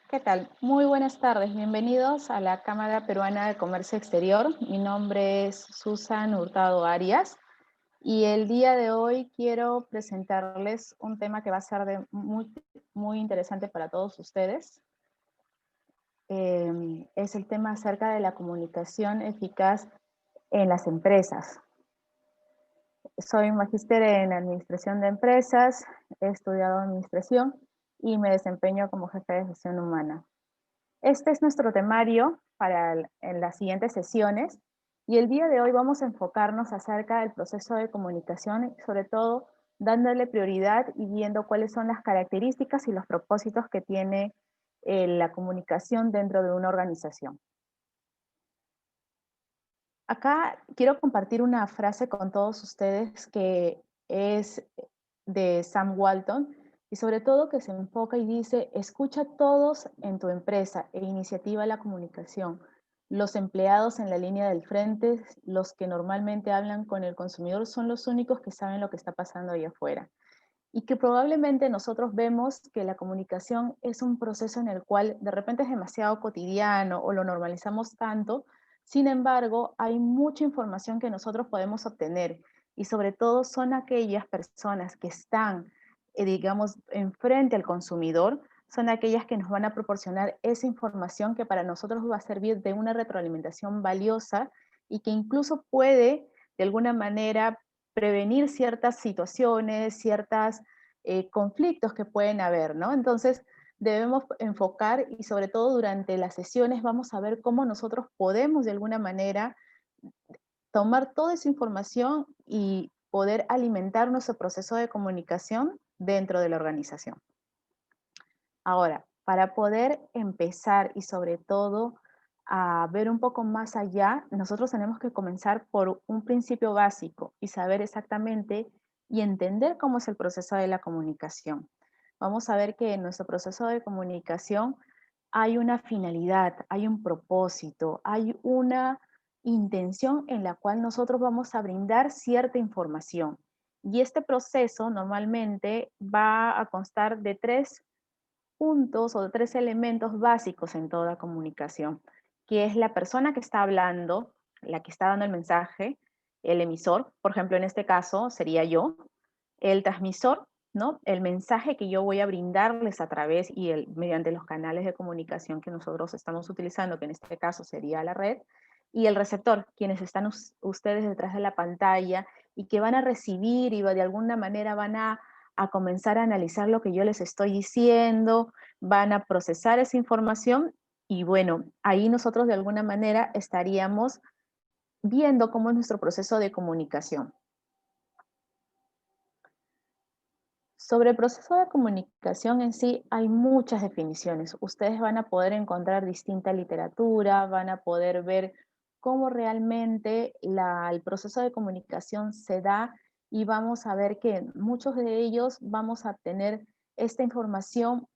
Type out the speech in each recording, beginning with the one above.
¿Qué tal? Muy buenas tardes. Bienvenidos a la Cámara Peruana de Comercio Exterior. Mi nombre es Susan Hurtado Arias y el día de hoy quiero presentarles un tema que va a ser muy interesante para todos ustedes. Es el tema acerca de la comunicación eficaz en las empresas. Soy magíster en Administración de Empresas, he estudiado Administración y me desempeño como jefe de gestión humana. Este es nuestro temario en las siguientes sesiones y el día de hoy vamos a enfocarnos acerca del proceso de comunicación, sobre todo dándole prioridad y viendo cuáles son las características y los propósitos que tiene la comunicación dentro de una organización. Acá quiero compartir una frase con todos ustedes que es de Sam Walton y sobre todo que se enfoca y dice, escucha a todos en tu empresa e iniciativa la comunicación. Los empleados en la línea del frente, los que normalmente hablan con el consumidor, son los únicos que saben lo que está pasando ahí afuera. Y que probablemente nosotros vemos que la comunicación es un proceso en el cual de repente es demasiado cotidiano o lo normalizamos tanto. Sin embargo, hay mucha información que nosotros podemos obtener y sobre todo son aquellas personas que están, digamos, enfrente al consumidor, son aquellas que nos van a proporcionar esa información que para nosotros va a servir de una retroalimentación valiosa y que incluso puede, de alguna manera, prevenir ciertas situaciones, ciertos conflictos que pueden haber, ¿no? Entonces, debemos enfocar y sobre todo durante las sesiones vamos a ver cómo nosotros podemos de alguna manera tomar toda esa información y poder alimentar nuestro proceso de comunicación dentro de la organización. Ahora, para poder empezar y sobre todo a ver un poco más allá, nosotros tenemos que comenzar por un principio básico y saber exactamente y entender cómo es el proceso de la comunicación. Vamos a ver que en nuestro proceso de comunicación hay una finalidad, hay un propósito, hay una intención en la cual nosotros vamos a brindar cierta información. Y este proceso normalmente va a constar de tres puntos o de tres elementos básicos en toda comunicación, que es la persona que está hablando, la que está dando el mensaje, el emisor, por ejemplo, en este caso sería yo, el transmisor, ¿no? El mensaje que yo voy a brindarles a través mediante los canales de comunicación que nosotros estamos utilizando, que en este caso sería la red, y el receptor, quienes están ustedes detrás de la pantalla y que van a recibir y de alguna manera van a comenzar a analizar lo que yo les estoy diciendo, van a procesar esa información y bueno, ahí nosotros de alguna manera estaríamos viendo cómo es nuestro proceso de comunicación. Sobre el proceso de comunicación en sí hay muchas definiciones. Ustedes van a poder encontrar distinta literatura, van a poder ver cómo realmente el proceso de comunicación se da y vamos a ver que muchos de ellos vamos a tener esta información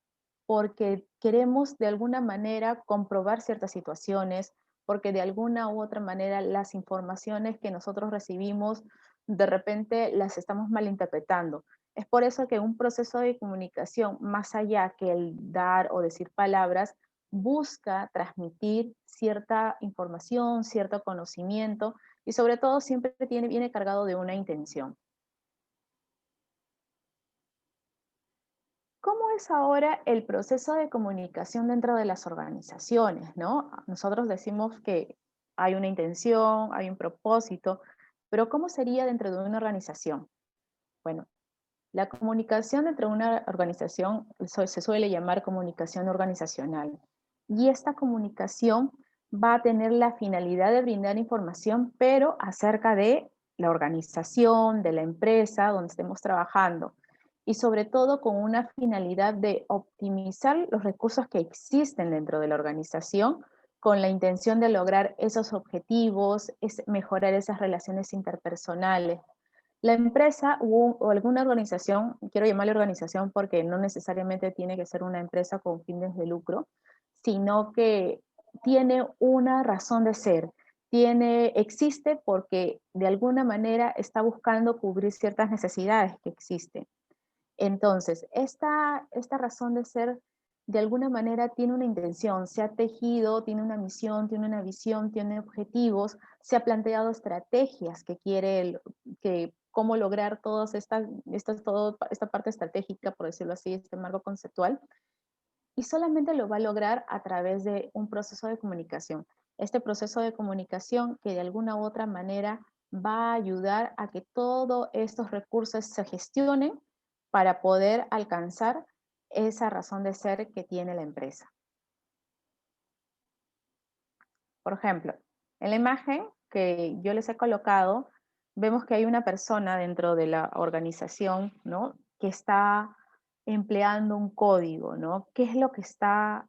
porque queremos de alguna manera comprobar ciertas situaciones, porque de alguna u otra manera las informaciones que nosotros recibimos de repente las estamos malinterpretando. Es por eso que un proceso de comunicación, más allá que el dar o decir palabras, busca transmitir cierta información, cierto conocimiento y sobre todo siempre viene cargado de una intención. ¿Cómo es ahora el proceso de comunicación dentro de las organizaciones, no? Nosotros decimos que hay una intención, hay un propósito, pero ¿cómo sería dentro de una organización? Bueno, la comunicación dentro de una organización se suele llamar comunicación organizacional. Y esta comunicación va a tener la finalidad de brindar información, pero acerca de la organización, de la empresa donde estemos trabajando. Y sobre todo con una finalidad de optimizar los recursos que existen dentro de la organización con la intención de lograr esos objetivos, mejorar esas relaciones interpersonales. La empresa o alguna organización, quiero llamarle organización porque no necesariamente tiene que ser una empresa con fines de lucro, sino que tiene una razón de ser, existe porque de alguna manera está buscando cubrir ciertas necesidades que existen. Entonces, esta razón de ser de alguna manera tiene una intención, se ha tejido, tiene una misión, tiene una visión, tiene objetivos, se ha planteado estrategias que quiere, que cómo lograr todas esta parte estratégica, por decirlo así, este marco conceptual, y solamente lo va a lograr a través de un proceso de comunicación. Este proceso de comunicación que de alguna u otra manera va a ayudar a que todos estos recursos se gestionen para poder alcanzar esa razón de ser que tiene la empresa. Por ejemplo, en la imagen que yo les he colocado, vemos que hay una persona dentro de la organización, ¿no? Que está empleando un código, ¿no? ¿Qué es lo que está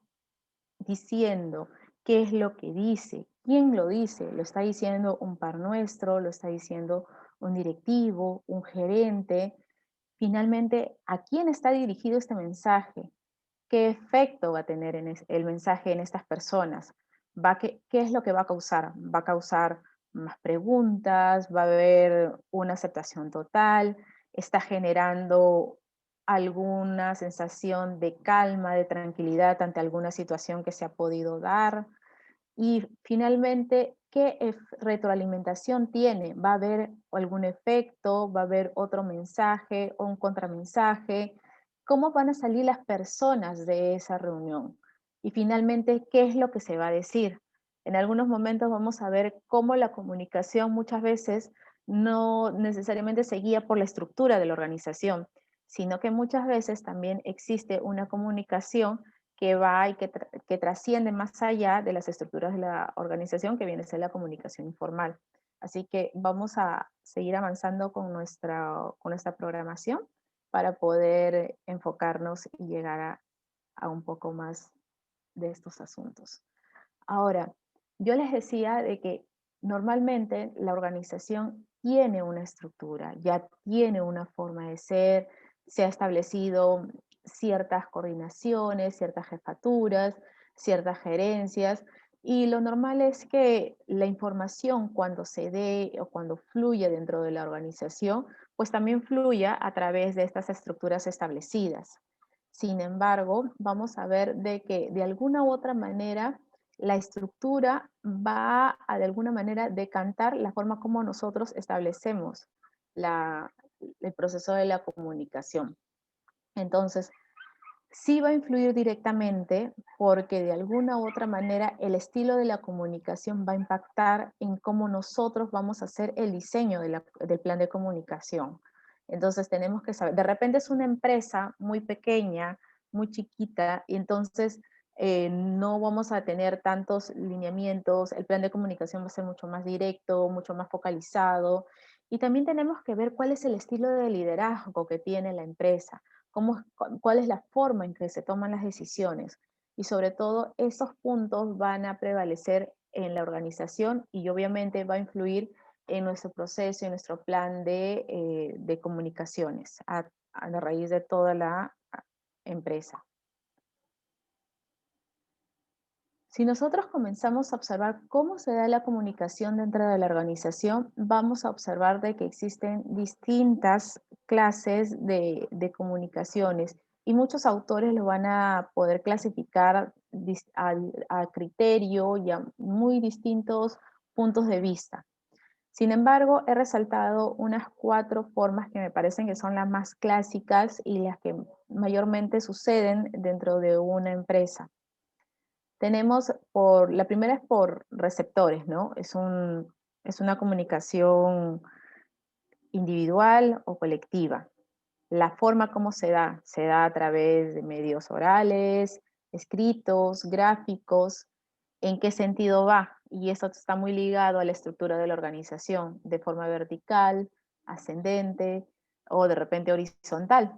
diciendo? ¿Qué es lo que dice? ¿Quién lo dice? ¿Lo está diciendo un par nuestro? ¿Lo está diciendo un directivo, un gerente? Finalmente, ¿a quién está dirigido este mensaje? ¿Qué efecto va a tener el mensaje en estas personas? ¿Qué es lo que va a causar? ¿Va a causar más preguntas? ¿Va a haber una aceptación total? ¿Está generando alguna sensación de calma, de tranquilidad ante alguna situación que se ha podido dar? Y finalmente, ¿qué retroalimentación tiene? ¿Va a haber algún efecto? ¿Va a haber otro mensaje o un contramensaje? ¿Cómo van a salir las personas de esa reunión? Y finalmente, ¿qué es lo que se va a decir? En algunos momentos vamos a ver cómo la comunicación muchas veces no necesariamente se guía por la estructura de la organización, sino que muchas veces también existe una comunicación que va y que trasciende más allá de las estructuras de la organización, que viene a ser la comunicación informal. Así que vamos a seguir avanzando con nuestra programación para poder enfocarnos y llegar a un poco más de estos asuntos. Ahora, yo les decía de que normalmente la organización tiene una estructura, ya tiene una forma de ser, se ha establecido ciertas coordinaciones, ciertas jefaturas, ciertas gerencias, y lo normal es que la información cuando se dé o cuando fluye dentro de la organización, pues también fluya a través de estas estructuras establecidas. Sin embargo, vamos a ver de que de alguna u otra manera la estructura va a de alguna manera decantar la forma como nosotros establecemos la, el proceso de la comunicación. Entonces, sí va a influir directamente porque de alguna u otra manera el estilo de la comunicación va a impactar en cómo nosotros vamos a hacer el diseño del plan de comunicación. Entonces tenemos que saber, de repente es una empresa muy pequeña, muy chiquita, y entonces no vamos a tener tantos lineamientos, el plan de comunicación va a ser mucho más directo, mucho más focalizado, y también tenemos que ver cuál es el estilo de liderazgo que tiene la empresa, cuál es la forma en que se toman las decisiones. Y sobre todo, esos puntos van a prevalecer en la organización y obviamente va a influir en nuestro proceso y nuestro plan de comunicaciones a la raíz de toda la empresa. Si nosotros comenzamos a observar cómo se da la comunicación dentro de la organización, vamos a observar de que existen distintas clases de comunicaciones y muchos autores lo van a poder clasificar a criterio y a muy distintos puntos de vista. Sin embargo, he resaltado unas 4 formas que me parecen que son las más clásicas y las que mayormente suceden dentro de una empresa. La primera es por receptores, ¿no? Es una comunicación individual o colectiva. La forma como se da a través de medios orales, escritos, gráficos, en qué sentido va. Y eso está muy ligado a la estructura de la organización, de forma vertical, ascendente o de repente horizontal.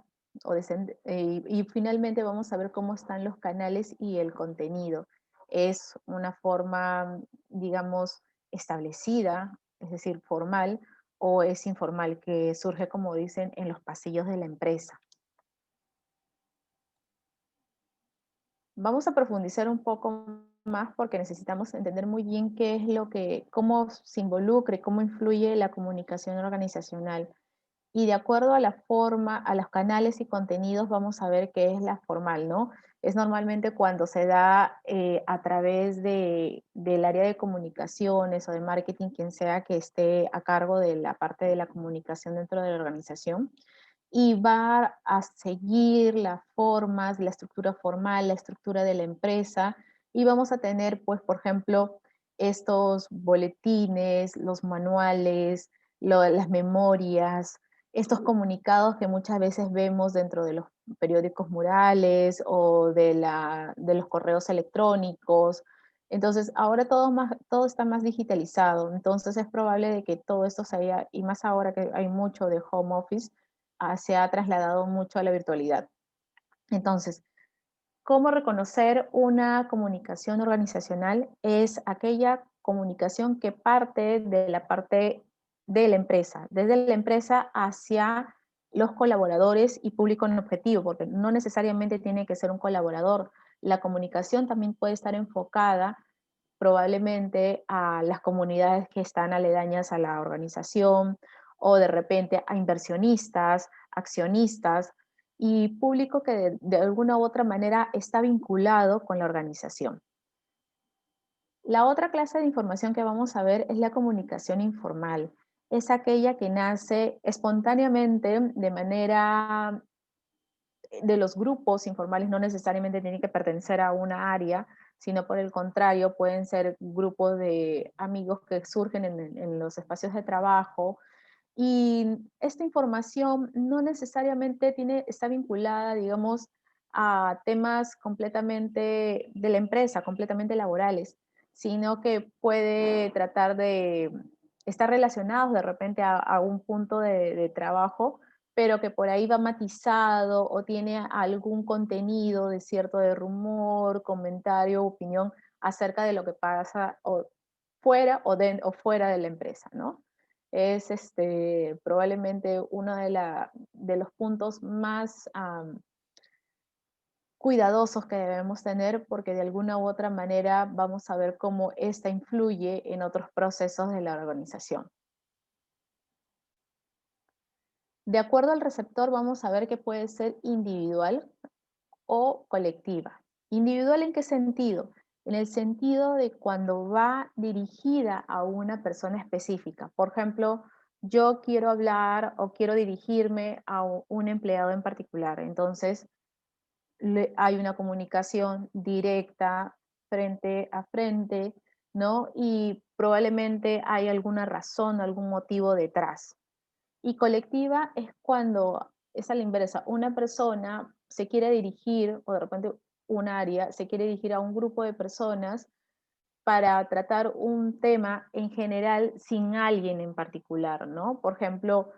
Y finalmente vamos a ver cómo están los canales y el contenido. Es una forma, digamos, establecida, es decir, formal, o es informal, que surge, como dicen, en los pasillos de la empresa. Vamos a profundizar un poco más porque necesitamos entender muy bien cómo se involucra y cómo influye la comunicación organizacional. Y de acuerdo a la forma, a los canales y contenidos, vamos a ver qué es la formal, ¿no? es normalmente cuando se da a través del área de comunicaciones o de marketing, quien sea que esté a cargo de la parte de la comunicación dentro de la organización, y va a seguir las formas, la estructura formal, la estructura de la empresa, y vamos a tener, pues, por ejemplo, estos boletines, los manuales, las memorias, estos comunicados que muchas veces vemos dentro de los periódicos murales o de los correos electrónicos. Entonces, ahora todo está más digitalizado, entonces es probable de que todo esto se haya, y más ahora que hay mucho de home office, se ha trasladado mucho a la virtualidad. Entonces, ¿cómo reconocer una comunicación organizacional? Es aquella comunicación que parte de la empresa, desde la empresa hacia los colaboradores y público en objetivo, porque no necesariamente tiene que ser un colaborador. La comunicación también puede estar enfocada probablemente a las comunidades que están aledañas a la organización o de repente a inversionistas, accionistas y público que de alguna u otra manera está vinculado con la organización. La otra clase de información que vamos a ver es la comunicación informal. Es aquella que nace espontáneamente de manera de los grupos informales, no necesariamente tienen que pertenecer a una área, sino por el contrario, pueden ser grupos de amigos que surgen en los espacios de trabajo. Y esta información no necesariamente está vinculada, digamos, a temas completamente de la empresa, completamente laborales, sino que puede tratar de estar relacionados de repente a un punto de trabajo, pero que por ahí va matizado o tiene algún contenido de cierto de rumor, comentario, opinión acerca de lo que pasa o fuera o fuera de la empresa, ¿no? Es probablemente uno de los puntos más cuidadosos que debemos tener, porque de alguna u otra manera vamos a ver cómo esta influye en otros procesos de la organización. De acuerdo al receptor, vamos a ver que puede ser individual o colectiva. ¿Individual en qué sentido? En el sentido de cuando va dirigida a una persona específica. Por ejemplo, yo quiero hablar o quiero dirigirme a un empleado en particular. Entonces, hay una comunicación directa, frente a frente, ¿no? Y probablemente hay alguna razón, algún motivo detrás. Y colectiva es cuando es a la inversa, una persona se quiere dirigir, o de repente un área, se quiere dirigir a un grupo de personas para tratar un tema en general sin alguien en particular, ¿no? Por ejemplo,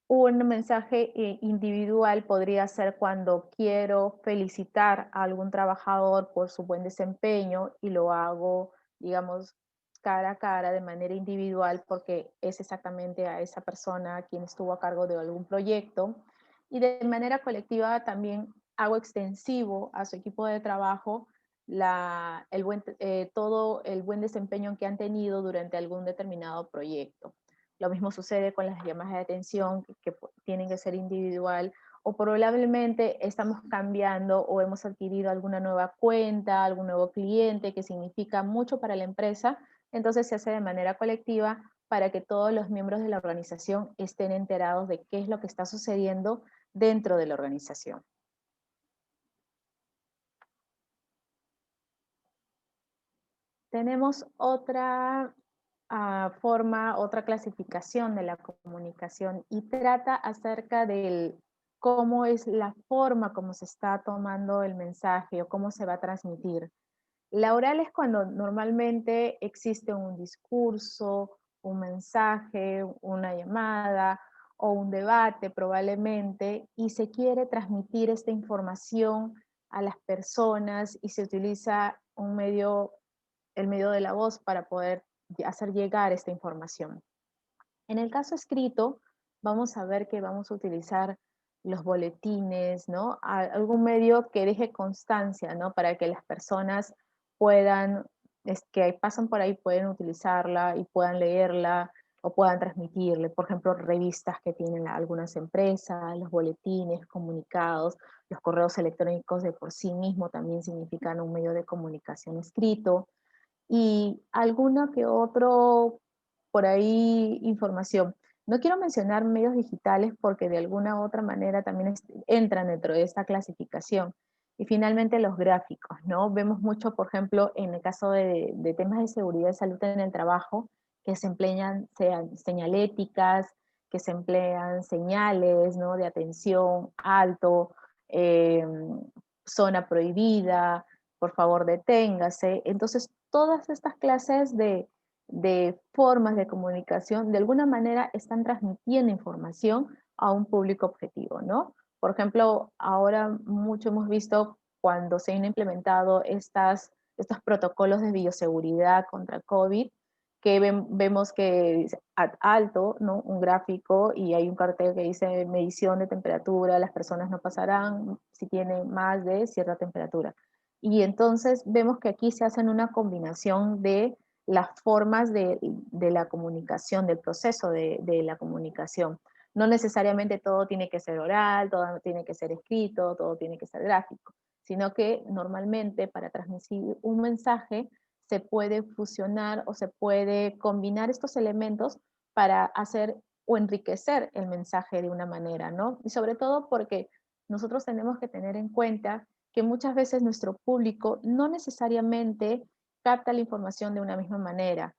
un mensaje individual podría ser cuando quiero felicitar a algún trabajador por su buen desempeño y lo hago, digamos, cara a cara, de manera individual, porque es exactamente a esa persona quien estuvo a cargo de algún proyecto. Y de manera colectiva también hago extensivo a su equipo de trabajo todo el buen desempeño que han tenido durante algún determinado proyecto. Lo mismo sucede con las llamadas de atención que tienen que ser individual, o probablemente estamos cambiando o hemos adquirido alguna nueva cuenta, algún nuevo cliente que significa mucho para la empresa, entonces se hace de manera colectiva para que todos los miembros de la organización estén enterados de qué es lo que está sucediendo dentro de la organización. Tenemos otra otra clasificación de la comunicación y trata acerca del cómo es la forma como se está tomando el mensaje o cómo se va a transmitir. La oral es cuando normalmente existe un discurso, un mensaje, una llamada o un debate probablemente y se quiere transmitir esta información a las personas y se utiliza el medio de la voz para poder hacer llegar esta información. En el caso escrito, vamos a ver que vamos a utilizar los boletines, ¿no? Algún medio que deje constancia, ¿no? Para que las personas puedan, que pasan por ahí, pueden utilizarla y puedan leerla. o puedan transmitirle, por ejemplo, revistas que tienen algunas empresas, los boletines, comunicados, los correos electrónicos de por sí mismo también significan un medio de comunicación escrito, y alguna que otro por ahí información. No quiero mencionar medios digitales porque de alguna u otra manera también entran dentro de esta clasificación. Y finalmente los gráficos, ¿no? Vemos mucho, por ejemplo, en el caso de temas de seguridad y salud en el trabajo, que se emplean señaléticas, que se emplean señales, ¿no? De atención, alto, eh, zona prohibida, por favor deténgase. Entonces, todas estas clases de formas de comunicación de alguna manera están transmitiendo información a un público objetivo, ¿no? Por ejemplo, ahora mucho hemos visto cuando se han implementado estos protocolos de bioseguridad contra COVID, que vemos que dice alto, ¿no? Un gráfico y hay un cartel que dice medición de temperatura, las personas no pasarán si tienen más de cierta temperatura. Y entonces vemos que aquí se hacen una combinación de las formas de la comunicación, del proceso de la comunicación. No necesariamente todo tiene que ser oral, todo tiene que ser escrito, todo tiene que ser gráfico, sino que normalmente para transmitir un mensaje se puede fusionar o se puede combinar estos elementos para hacer o enriquecer el mensaje de una manera, ¿no? Y sobre todo porque nosotros tenemos que tener en cuenta que muchas veces nuestro público no necesariamente capta la información de una misma manera.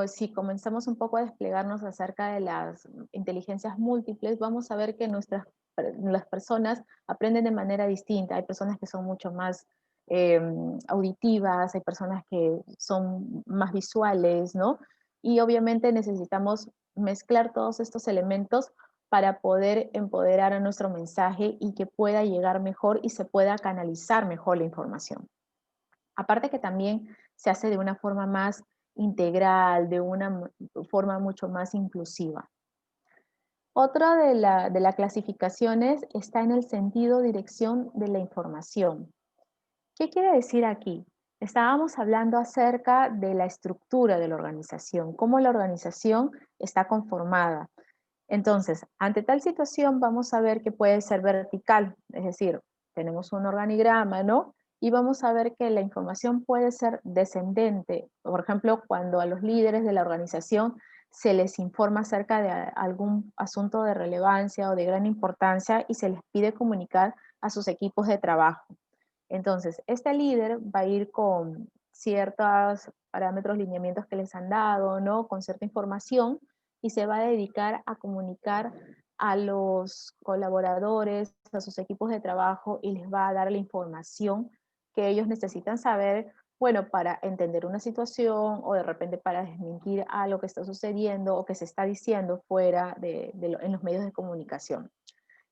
Si comenzamos un poco a desplegarnos acerca de las inteligencias múltiples, vamos a ver que las personas aprenden de manera distinta. Hay personas que son mucho más eh, auditivas, hay personas que son más visuales, ¿no? Y obviamente necesitamos mezclar todos estos elementos para poder empoderar a nuestro mensaje y que pueda llegar mejor y se pueda canalizar mejor la información. Aparte que también se hace de una forma más integral, de una forma mucho más inclusiva. Otra de las clasificaciones está en el sentido dirección de la información. ¿Qué quiere decir aquí? Estábamos hablando acerca de la estructura de la organización, cómo la organización está conformada. Entonces, ante tal situación vamos a ver que puede ser vertical, es decir, tenemos un organigrama, ¿no? Y vamos a ver que la información puede ser descendente. Por ejemplo, cuando a los líderes de la organización se les informa acerca de algún asunto de relevancia o de gran importancia y se les pide comunicar a sus equipos de trabajo. Entonces, este líder va a ir con ciertos parámetros, lineamientos que les han dado, ¿no? Con cierta información y se va a dedicar a comunicar a los colaboradores, a sus equipos de trabajo y les va a dar la información que ellos necesitan saber, bueno, para entender una situación o de repente para desmentir algo que está sucediendo o que se está diciendo fuera en los medios de comunicación.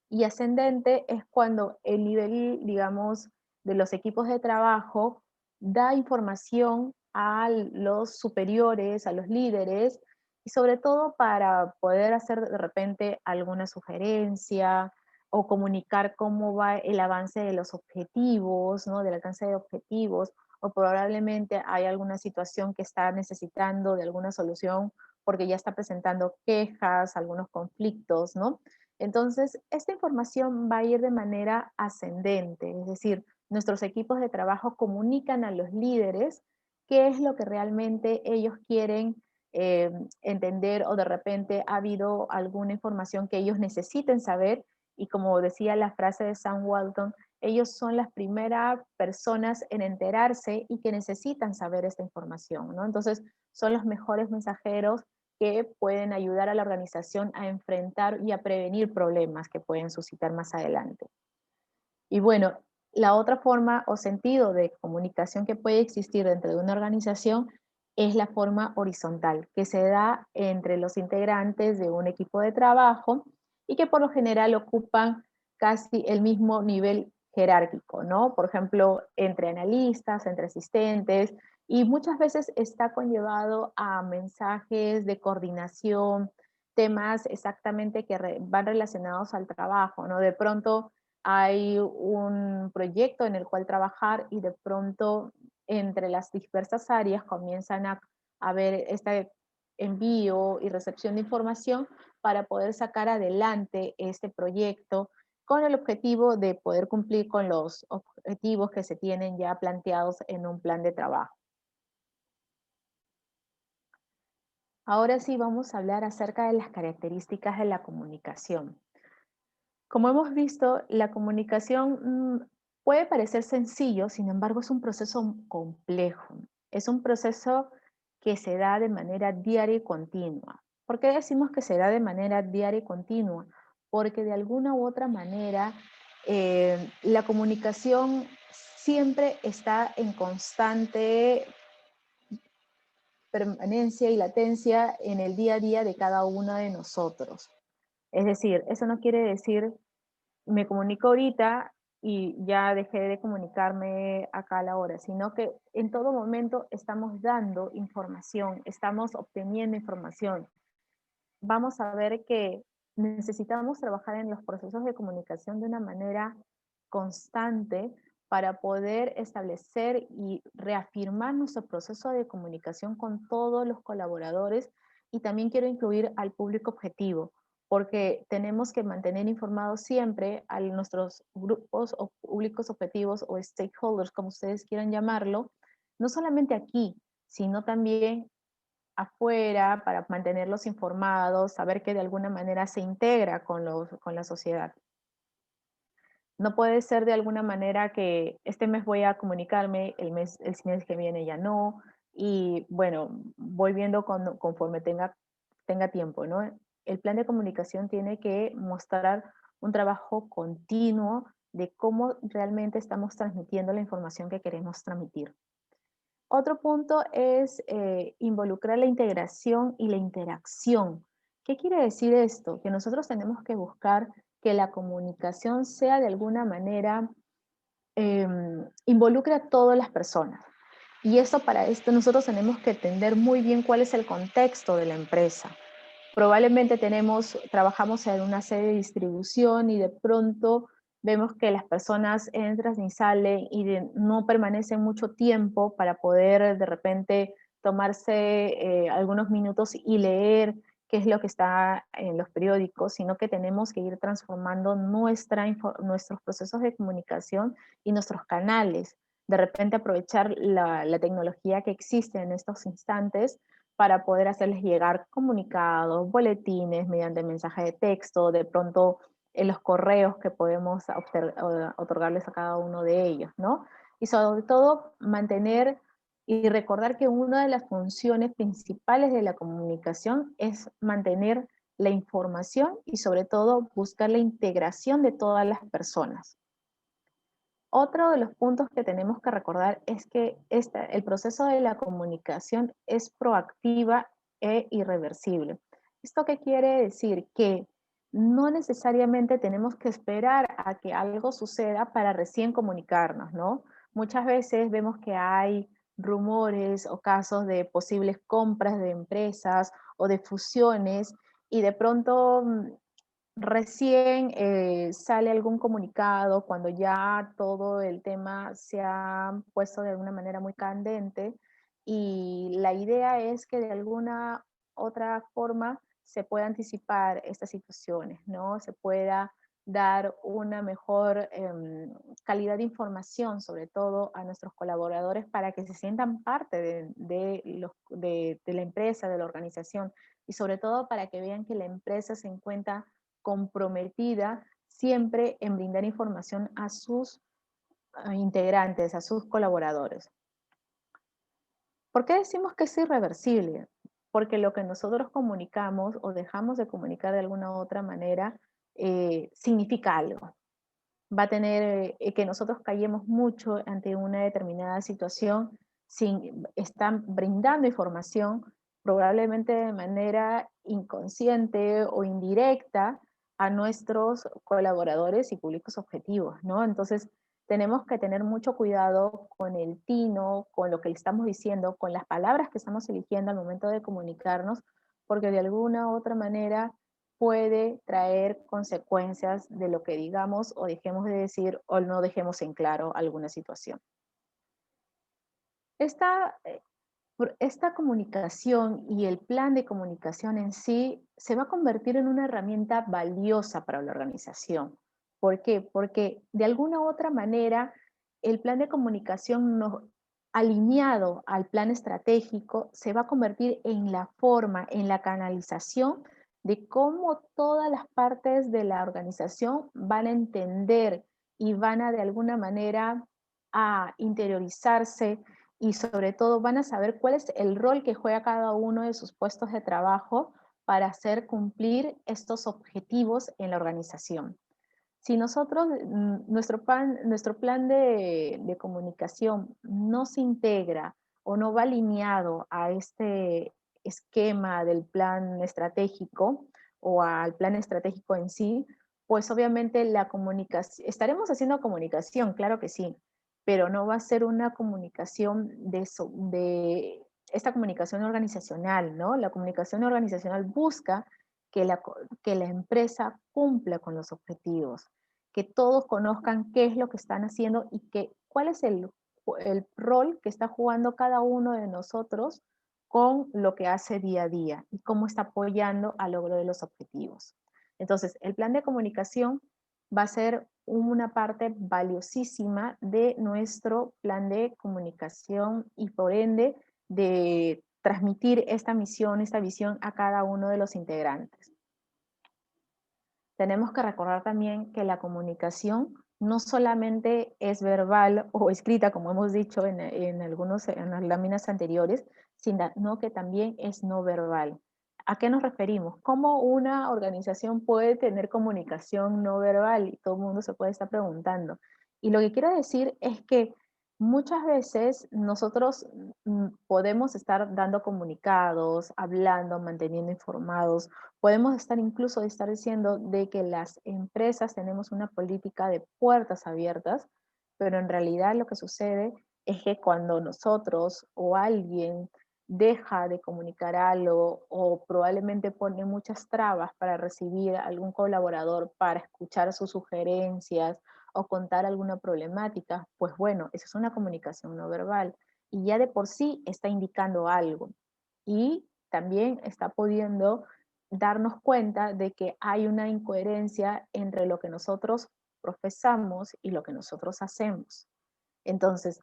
Y ascendente es cuando el nivel, digamos, de los equipos de trabajo da información a los superiores, a los líderes, y sobre todo para poder hacer de repente alguna sugerencia o comunicar cómo va el avance de los objetivos, ¿no? Del alcance de objetivos, o probablemente hay alguna situación que está necesitando de alguna solución porque ya está presentando quejas, algunos conflictos, ¿no? Entonces, esta información va a ir de manera ascendente, es decir, nuestros equipos de trabajo comunican a los líderes qué es lo que realmente ellos quieren eh, entender o de repente ha habido alguna información que ellos necesiten saber y como decía la frase de Sam Walton, ellos son las primeras personas en enterarse y que necesitan saber esta información, ¿no? Entonces, son los mejores mensajeros que pueden ayudar a la organización a enfrentar y a prevenir problemas que pueden suscitar más adelante. Y bueno, la otra forma o sentido de comunicación que puede existir dentro de una organización es la forma horizontal, que se da entre los integrantes de un equipo de trabajo y que por lo general ocupan casi el mismo nivel jerárquico, ¿no? Por ejemplo, entre analistas, entre asistentes, y muchas veces está conllevado a mensajes de coordinación, temas exactamente que van relacionados al trabajo, ¿no? De pronto hay un proyecto en el cual trabajar y de pronto entre las diversas áreas comienzan a ver esta envío y recepción de información para poder sacar adelante este proyecto con el objetivo de poder cumplir con los objetivos que se tienen ya planteados en un plan de trabajo. Ahora sí vamos a hablar acerca de las características de la comunicación. Como hemos visto, la comunicación puede parecer sencillo, sin embargo es un proceso complejo. Es un proceso que se da de manera diaria y continua. ¿Por qué decimos que se da de manera diaria y continua? Porque de alguna u otra manera la comunicación siempre está en constante permanencia y latencia en el día a día de cada uno de nosotros. Es decir, eso no quiere decir me comunico ahorita y ya dejé de comunicarme acá a la hora, sino que en todo momento estamos dando información, estamos obteniendo información. Vamos a ver que necesitamos trabajar en los procesos de comunicación de una manera constante para poder establecer y reafirmar nuestro proceso de comunicación con todos los colaboradores, y también quiero incluir al público objetivo, porque tenemos que mantener informados siempre a nuestros grupos o públicos objetivos o stakeholders, como ustedes quieran llamarlo, no solamente aquí, sino también afuera para mantenerlos informados, saber que de alguna manera se integra con la sociedad. No puede ser de alguna manera que este mes voy a comunicarme, el mes que viene ya no, y bueno, voy viendo conforme tenga tiempo, ¿no? El plan de comunicación tiene que mostrar un trabajo continuo de cómo realmente estamos transmitiendo la información que queremos transmitir. Otro punto es involucrar la integración y la interacción. ¿Qué quiere decir esto? Que nosotros tenemos que buscar que la comunicación sea de alguna manera, involucre a todas las personas. Y eso, para esto nosotros tenemos que entender muy bien cuál es el contexto de la empresa. Probablemente trabajamos en una sede de distribución y de pronto vemos que las personas entran y salen y no permanecen mucho tiempo para poder de repente tomarse algunos minutos y leer qué es lo que está en los periódicos, sino que tenemos que ir transformando nuestros procesos de comunicación y nuestros canales. De repente aprovechar la tecnología que existe en estos instantes para poder hacerles llegar comunicados, boletines mediante mensaje de texto, de pronto en los correos que podemos otorgarles a cada uno de ellos, ¿no? Y sobre todo mantener y recordar que una de las funciones principales de la comunicación es mantener la información y sobre todo buscar la integración de todas las personas. Otro de los puntos que tenemos que recordar es que el proceso de la comunicación es proactiva e irreversible. ¿Esto qué quiere decir? Que no necesariamente tenemos que esperar a que algo suceda para recién comunicarnos, ¿no? Muchas veces vemos que hay rumores o casos de posibles compras de empresas o de fusiones, y de pronto recién sale algún comunicado cuando ya todo el tema se ha puesto de alguna manera muy candente, y la idea es que de alguna otra forma se pueda anticipar estas situaciones, ¿no? Se pueda dar una mejor calidad de información, sobre todo a nuestros colaboradores, para que se sientan parte de la empresa, de la organización, y sobre todo para que vean que la empresa se encuentra comprometida siempre en brindar información a sus integrantes, a sus colaboradores. ¿Por qué decimos que es irreversible? Porque lo que nosotros comunicamos o dejamos de comunicar de alguna u otra manera significa algo. Va a tener que nosotros callemos mucho ante una determinada situación, están brindando información probablemente de manera inconsciente o indirecta a nuestros colaboradores y públicos objetivos, ¿no? Entonces, tenemos que tener mucho cuidado con el tino, con lo que le estamos diciendo, con las palabras que estamos eligiendo al momento de comunicarnos, porque de alguna u otra manera puede traer consecuencias de lo que digamos o dejemos de decir o no dejemos en claro alguna situación. Esta Esta comunicación y el plan de comunicación en sí se va a convertir en una herramienta valiosa para la organización. ¿Por qué? Porque de alguna u otra manera el plan de comunicación alineado al plan estratégico se va a convertir en la forma, en la canalización de cómo todas las partes de la organización van a entender y van a de alguna manera a interiorizarse y sobre todo van a saber cuál es el rol que juega cada uno de sus puestos de trabajo para hacer cumplir estos objetivos en la organización. Si nosotros, nuestro plan de comunicación no se integra o no va alineado a este esquema del plan estratégico o al plan estratégico en sí, pues obviamente la comunicación, estaremos haciendo comunicación, claro que sí, pero no va a ser una comunicación de esta comunicación organizacional, ¿no? La comunicación organizacional busca que que la empresa cumpla con los objetivos, que todos conozcan qué es lo que están haciendo y cuál es el rol que está jugando cada uno de nosotros con lo que hace día a día y cómo está apoyando al logro de los objetivos. Entonces, el plan de comunicación va a ser una parte valiosísima de nuestro plan de comunicación y por ende de transmitir esta misión, esta visión a cada uno de los integrantes. Tenemos que recordar también que la comunicación no solamente es verbal o escrita, como hemos dicho en las láminas anteriores, sino que también es no verbal. ¿A qué nos referimos? ¿Cómo una organización puede tener comunicación no verbal? Y todo el mundo se puede estar preguntando. Y lo que quiero decir es que muchas veces nosotros podemos estar dando comunicados, hablando, manteniendo informados. Podemos estar diciendo de que las empresas tenemos una política de puertas abiertas, pero en realidad lo que sucede es que cuando nosotros o alguien deja de comunicar algo o probablemente pone muchas trabas para recibir a algún colaborador para escuchar sus sugerencias o contar alguna problemática, pues bueno, esa es una comunicación no verbal y ya de por sí está indicando algo y también está pudiendo darnos cuenta de que hay una incoherencia entre lo que nosotros profesamos y lo que nosotros hacemos. Entonces,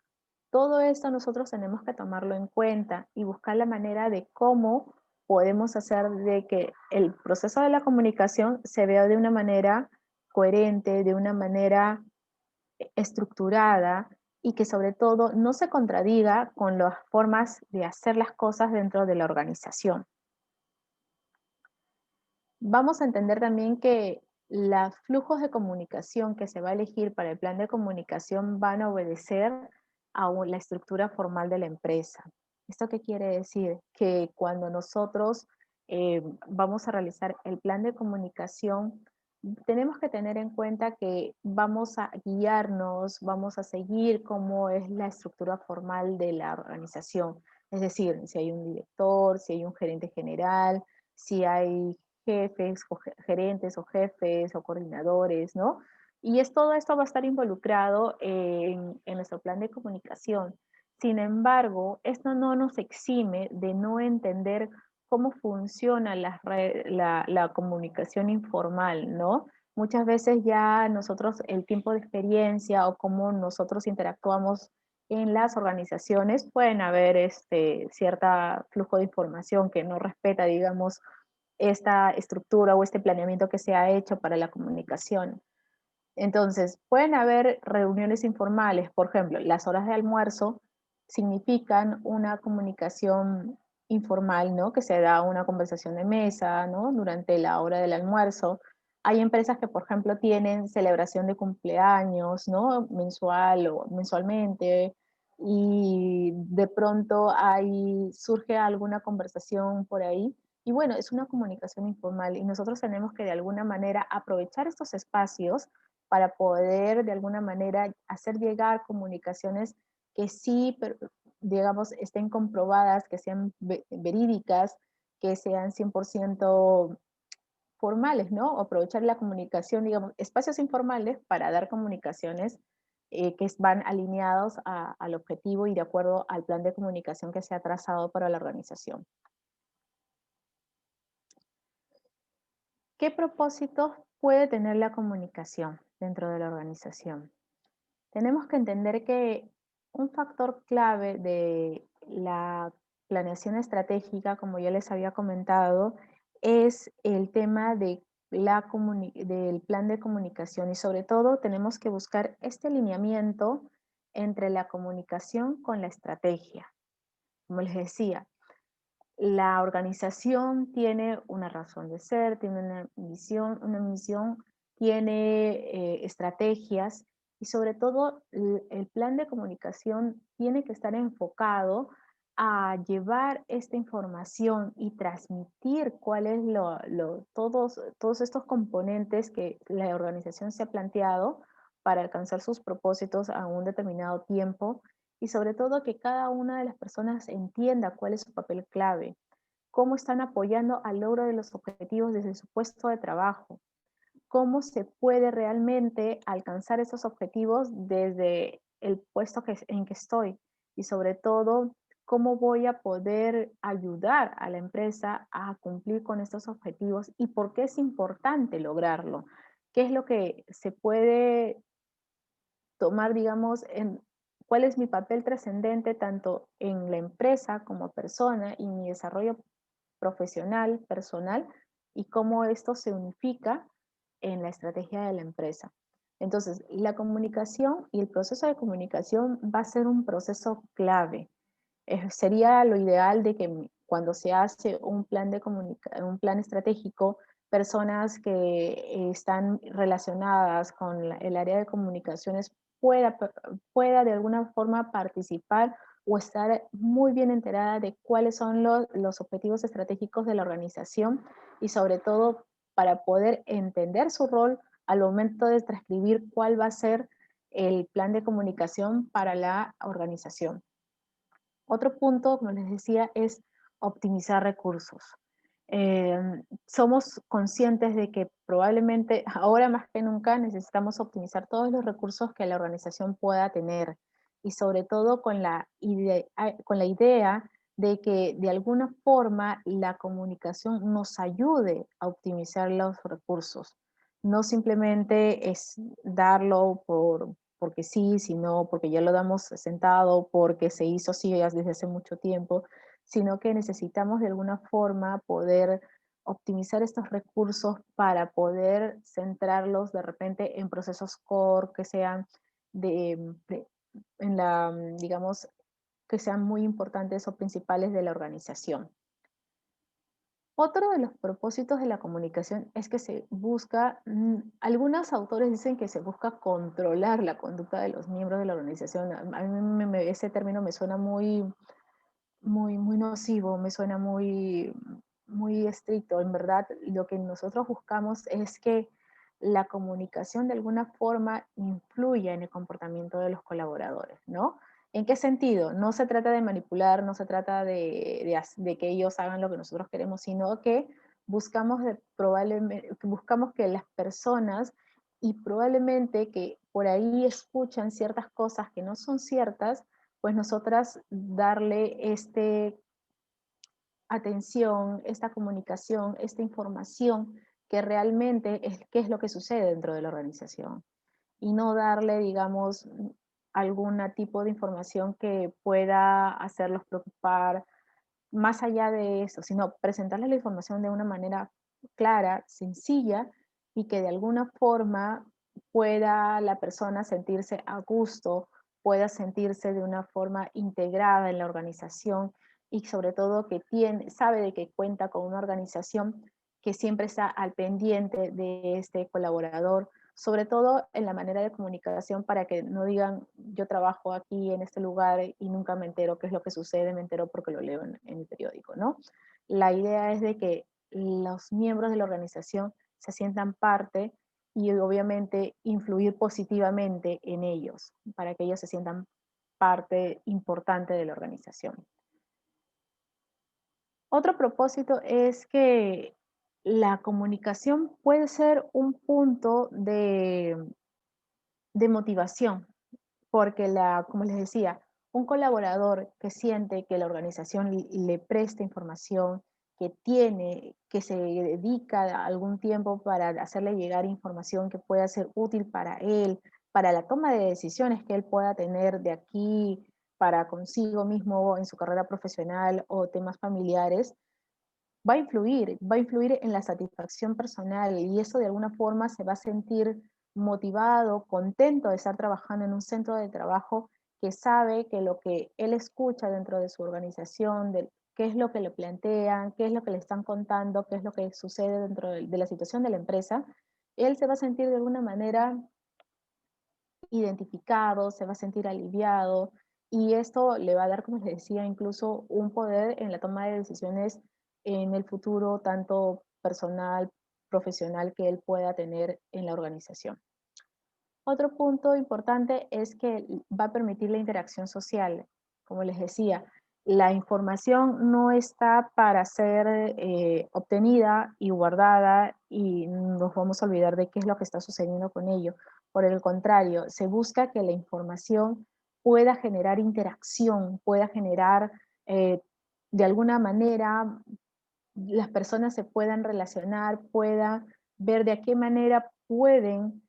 todo esto nosotros tenemos que tomarlo en cuenta y buscar la manera de cómo podemos hacer de que el proceso de la comunicación se vea de una manera coherente, de una manera estructurada y que sobre todo no se contradiga con las formas de hacer las cosas dentro de la organización. Vamos a entender también que los flujos de comunicación que se va a elegir para el plan de comunicación van a obedecer a la estructura formal de la empresa. ¿Esto qué quiere decir? Que cuando nosotros vamos a realizar el plan de comunicación, tenemos que tener en cuenta que vamos a guiarnos, vamos a seguir cómo es la estructura formal de la organización. Es decir, si hay un director, si hay un gerente general, si hay jefes o gerentes o jefes o coordinadores, ¿no? Y todo esto va a estar involucrado en nuestro plan de comunicación. Sin embargo, esto no nos exime de no entender cómo funciona la comunicación informal, ¿no? Muchas veces ya nosotros, el tiempo de experiencia o cómo nosotros interactuamos en las organizaciones, pueden haber cierto flujo de información que no respeta, digamos, esta estructura o este planeamiento que se ha hecho para la comunicación. Entonces, pueden haber reuniones informales, por ejemplo, las horas de almuerzo significan una comunicación informal, ¿no? Que se da una conversación de mesa, ¿no? Durante la hora del almuerzo. Hay empresas que, por ejemplo, tienen celebración de cumpleaños, ¿no? Mensual o mensualmente, y de pronto surge alguna conversación por ahí. Y bueno, es una comunicación informal y nosotros tenemos que de alguna manera aprovechar estos espacios para poder de alguna manera hacer llegar comunicaciones que sí, digamos, estén comprobadas, que sean verídicas, que sean 100% formales, ¿no? Aprovechar la comunicación, digamos, espacios informales para dar comunicaciones van alineados al objetivo y de acuerdo al plan de comunicación que se ha trazado para la organización. ¿Qué propósitos puede tener la comunicación dentro de la organización? Tenemos que entender que un factor clave de la planeación estratégica, como ya les había comentado, es el tema de del plan de comunicación y sobre todo tenemos que buscar este alineamiento entre la comunicación con la estrategia. Como les decía, la organización tiene una razón de ser, tiene una misión, tiene estrategias y sobre todo el plan de comunicación tiene que estar enfocado a llevar esta información y transmitir cuáles todos estos componentes que la organización se ha planteado para alcanzar sus propósitos a un determinado tiempo y sobre todo que cada una de las personas entienda cuál es su papel clave, cómo están apoyando al logro de los objetivos desde su puesto de trabajo, cómo se puede realmente alcanzar esos objetivos desde el puesto en que estoy y sobre todo cómo voy a poder ayudar a la empresa a cumplir con estos objetivos y por qué es importante lograrlo, qué es lo que se puede tomar, digamos, cuál es mi papel trascendente tanto en la empresa como persona y mi desarrollo profesional, personal, y cómo esto se unifica en la estrategia de la empresa. Entonces, la comunicación y el proceso de comunicación va a ser un proceso clave. Sería lo ideal de que cuando se hace un plan un plan estratégico, personas que están relacionadas con el área de comunicaciones pueda de alguna forma participar o estar muy bien enterada de cuáles son los objetivos estratégicos de la organización y sobre todo para poder entender su rol al momento de transcribir cuál va a ser el plan de comunicación para la organización. Otro punto, como les decía, es optimizar recursos. Somos conscientes de que probablemente ahora más que nunca necesitamos optimizar todos los recursos que la organización pueda tener y sobre todo con la idea de que de alguna forma la comunicación nos ayude a optimizar los recursos. No simplemente es darlo porque sí, sino porque ya lo damos sentado, porque se hizo así desde hace mucho tiempo, sino que necesitamos de alguna forma poder optimizar estos recursos para poder centrarlos de repente en procesos core que sean digamos, que sean muy importantes o principales de la organización. Otro de los propósitos de la comunicación es que se busca, algunos autores dicen que se busca controlar la conducta de los miembros de la organización. A mí ese término me suena muy nocivo, me suena muy estricto. En verdad, lo que nosotros buscamos es que la comunicación de alguna forma influya en el comportamiento de los colaboradores, ¿no? ¿En qué sentido? No se trata de manipular, no se trata de que ellos hagan lo que nosotros queremos, sino que buscamos que las personas y probablemente que por ahí escuchan ciertas cosas que no son ciertas, pues nosotras darle atención, esta comunicación, esta información que realmente es qué es lo que sucede dentro de la organización y no darle, digamos, algún tipo de información que pueda hacerlos preocupar más allá de eso, sino presentarles la información de una manera clara, sencilla y que de alguna forma pueda la persona sentirse a gusto, pueda sentirse de una forma integrada en la organización y sobre todo que sabe de que cuenta con una organización que siempre está al pendiente de este colaborador, sobre todo en la manera de comunicación para que no digan yo trabajo aquí en este lugar y nunca me entero qué es lo que sucede, me entero porque lo leo en el periódico, ¿no? La idea es de que los miembros de la organización se sientan parte y obviamente influir positivamente en ellos, para que ellos se sientan parte importante de la organización. Otro propósito es que la comunicación puede ser un punto de motivación. porque como les decía, un colaborador que siente que la organización le presta información, que se dedica algún tiempo para hacerle llegar información que pueda ser útil para él, para la toma de decisiones que él pueda tener de aquí para consigo mismo en su carrera profesional o temas familiares, va a influir en la satisfacción personal y eso de alguna forma se va a sentir motivado, contento de estar trabajando en un centro de trabajo que sabe que lo que él escucha dentro de su organización, de qué es lo que le plantean, qué es lo que le están contando, qué es lo que sucede dentro de la situación de la empresa, él se va a sentir de alguna manera identificado, se va a sentir aliviado y esto le va a dar, como les decía, incluso un poder en la toma de decisiones en el futuro, tanto personal, profesional que él pueda tener en la organización. Otro punto importante es que va a permitir la interacción social. Como les decía, la información no está para ser obtenida y guardada y nos vamos a olvidar de qué es lo que está sucediendo con ello. Por el contrario, se busca que la información pueda generar interacción, pueda generar de alguna manera las personas se puedan relacionar, puedan ver de qué manera pueden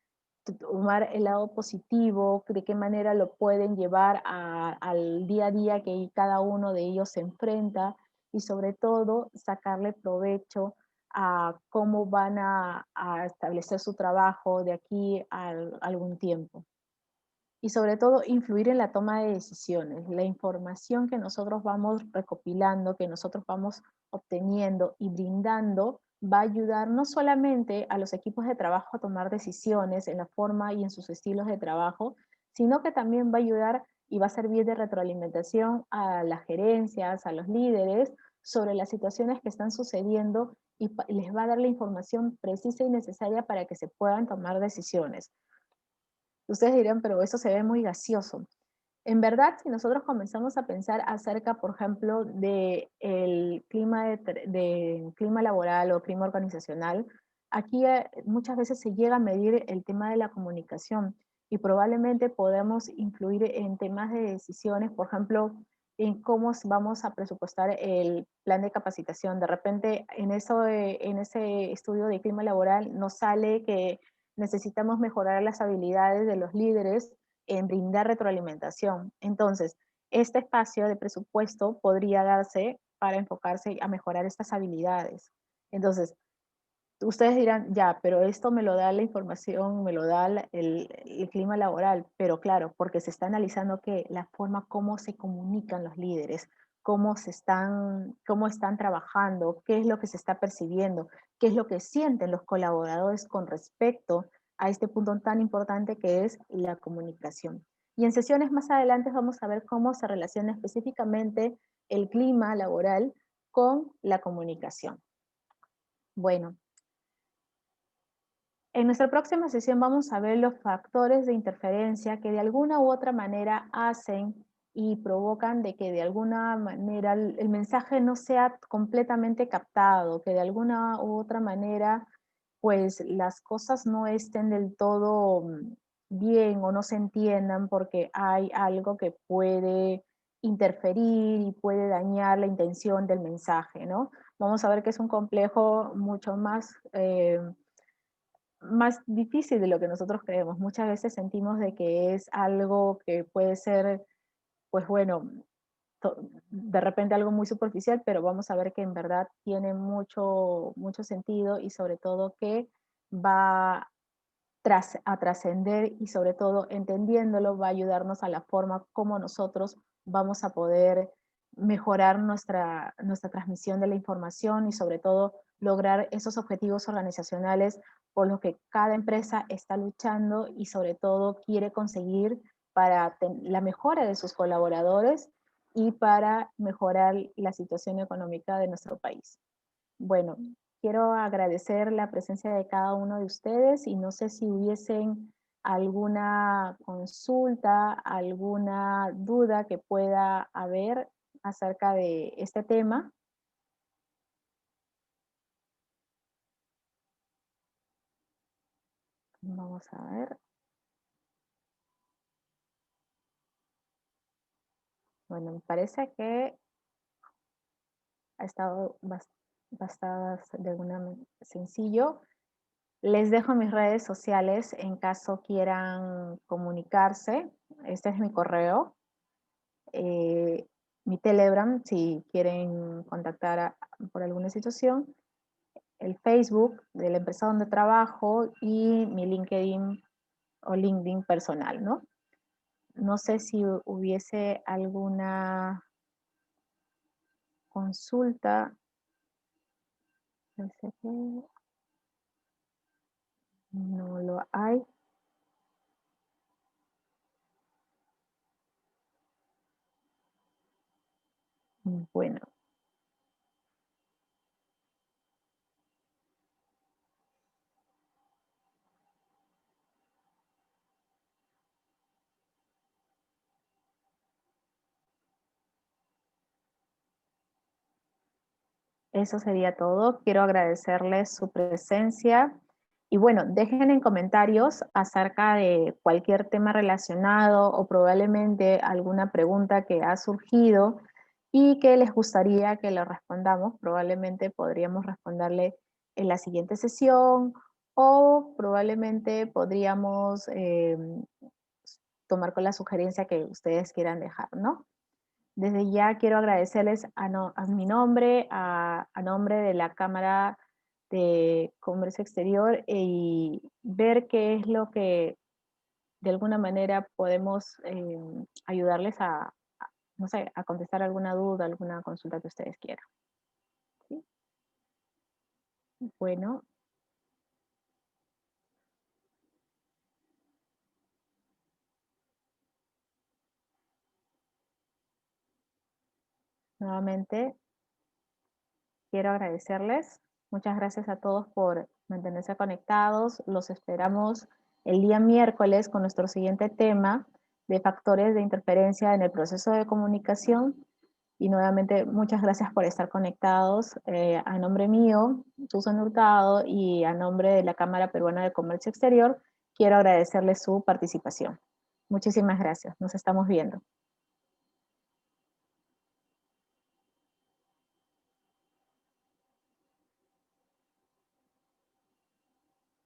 tomar el lado positivo, de qué manera lo pueden llevar al día a día que cada uno de ellos se enfrenta y sobre todo sacarle provecho a cómo van a establecer su trabajo de aquí a algún tiempo y sobre todo influir en la toma de decisiones. La información que nosotros vamos recopilando, que nosotros vamos obteniendo y brindando, va a ayudar no solamente a los equipos de trabajo a tomar decisiones en la forma y en sus estilos de trabajo, sino que también va a ayudar y va a servir de retroalimentación a las gerencias, a los líderes, sobre las situaciones que están sucediendo y les va a dar la información precisa y necesaria para que se puedan tomar decisiones. Ustedes dirán, pero eso se ve muy gaseoso. En verdad, si nosotros comenzamos a pensar acerca, por ejemplo, del clima, clima laboral o clima organizacional, aquí muchas veces se llega a medir el tema de la comunicación y probablemente podemos influir en temas de decisiones, por ejemplo, en cómo vamos a presupuestar el plan de capacitación. De repente, en ese estudio de clima laboral nos sale que necesitamos mejorar las habilidades de los líderes en brindar retroalimentación. Entonces, este espacio de presupuesto podría darse para enfocarse a mejorar estas habilidades. Entonces, ustedes dirán, ya, pero esto me lo da la información, me lo da el clima laboral, pero claro, porque se está analizando que la forma como se comunican los líderes, cómo están trabajando, qué es lo que se está percibiendo, qué es lo que sienten los colaboradores con respecto a este punto tan importante que es la comunicación. Y en sesiones más adelante vamos a ver cómo se relaciona específicamente el clima laboral con la comunicación. Bueno, en nuestra próxima sesión vamos a ver los factores de interferencia que de alguna u otra manera hacen y provocan de que de alguna manera el mensaje no sea completamente captado, que de alguna u otra manera pues las cosas no estén del todo bien o no se entiendan porque hay algo que puede interferir y puede dañar la intención del mensaje, ¿no? Vamos a ver que es un complejo mucho más difícil de lo que nosotros creemos. Muchas veces sentimos de que es algo que puede ser, pues bueno, de repente algo muy superficial, pero vamos a ver que en verdad tiene mucho sentido y sobre todo que va a trascender y sobre todo entendiéndolo va a ayudarnos a la forma como nosotros vamos a poder mejorar nuestra transmisión de la información y sobre todo lograr esos objetivos organizacionales por los que cada empresa está luchando y sobre todo quiere conseguir para la mejora de sus colaboradores y para mejorar la situación económica de nuestro país. Bueno, quiero agradecer la presencia de cada uno de ustedes y no sé si hubiesen alguna consulta, alguna duda que pueda haber acerca de este tema. Vamos a ver. Bueno, me parece que ha estado bastante sencillo. Les dejo mis redes sociales en caso quieran comunicarse. Este es mi correo. Mi Telegram, si quieren contactar por alguna situación. El Facebook de la empresa donde trabajo y mi LinkedIn o LinkedIn personal, ¿no? No sé si hubiese alguna consulta. No lo hay. Bueno. Eso sería todo. Quiero agradecerles su presencia. Y bueno, dejen en comentarios acerca de cualquier tema relacionado o probablemente alguna pregunta que ha surgido y que les gustaría que le respondamos. Probablemente podríamos responderle en la siguiente sesión o probablemente podríamos tomar con la sugerencia que ustedes quieran dejar, ¿no? Desde ya quiero agradecerles a mi nombre, a nombre de la Cámara de Comercio Exterior y ver qué es lo que de alguna manera podemos ayudarles no sé, a contestar alguna duda, alguna consulta que ustedes quieran. ¿Sí? Bueno, nuevamente quiero agradecerles. Muchas gracias a todos por mantenerse conectados. Los esperamos el día miércoles con nuestro siguiente tema de factores de interferencia en el proceso de comunicación. Y nuevamente, muchas gracias por estar conectados. A nombre mío, Susan Hurtado, y a nombre de la Cámara Peruana de Comercio Exterior, quiero agradecerles su participación. Muchísimas gracias. Nos estamos viendo.